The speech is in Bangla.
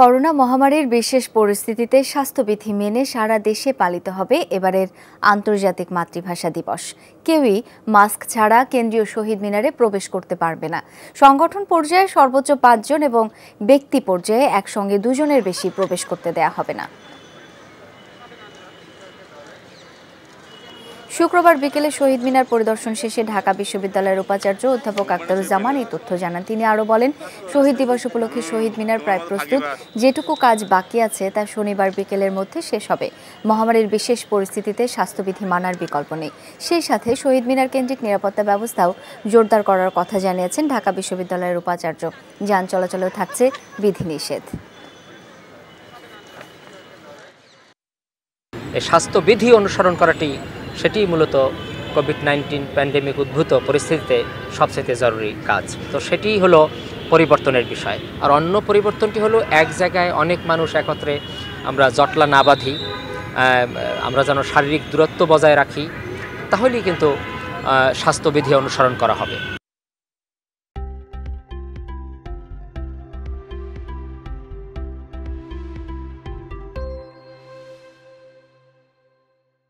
করোনা মহামারীর বিশেষ পরিস্থিতিতে স্বাস্থ্যবিধি মেনে সারা দেশে পালিত হবে এবারের আন্তর্জাতিক মাতৃভাষা দিবস। কেউই মাস্ক ছাড়া কেন্দ্রীয় শহীদ মিনারে প্রবেশ করতে পারবে না। সংগঠন পর্যায়ে সর্বোচ্চ ৫ জন এবং ব্যক্তি পর্যায়ে একসঙ্গে ২ জনের বেশি প্রবেশ করতে দেয়া হবে না। শুক্রবার বিকেলে শহীদ মিনার পরিদর্শন শেষে ঢাকা বিশ্ববিদ্যালয়ের উপাচার্য অধ্যাপক আখতারুজ্জামান এই তথ্য জানান। তিনি আরও বলেন, শহীদ দিবস উপলক্ষে শহীদ মিনার প্রায় প্রস্তুত। যেটুকু কাজ বাকি আছে তা শনিবার বিকেলের মধ্যে শেষ হবে। মহামারীর বিশেষ পরিস্থিতিতে স্বাস্থ্যবিধি মানার বিকল্প নেই। সেই সাথে শহীদ মিনার কেন্দ্রিক নিরাপত্তা ব্যবস্থাও জোরদার করার কথা জানিয়েছেন ঢাকা বিশ্ববিদ্যালয়ের উপাচার্য। যান চলাচলেও থাকছে বিধিনিষেধ। স্বাস্থ্যবিধি অনুসরণ করাটি সেটি মূলত কোভিড-19 প্যান্ডেমিক উদ্ভূত পরিস্থিতিতে সবচেয়ে জরুরি কাজ। তো সেটি হলো পরিবর্তনের বিষয়। আর অন্য পরিবর্তনটি হলো এক জায়গায় অনেক মানুষ একত্রে আমরা জটলা না বাঁধি, আমরা যেন শারীরিক দূরত্ব বজায় রাখি, তাহলেই কিন্তু স্বাস্থ্যবিধি অনুসরণ করা হবে।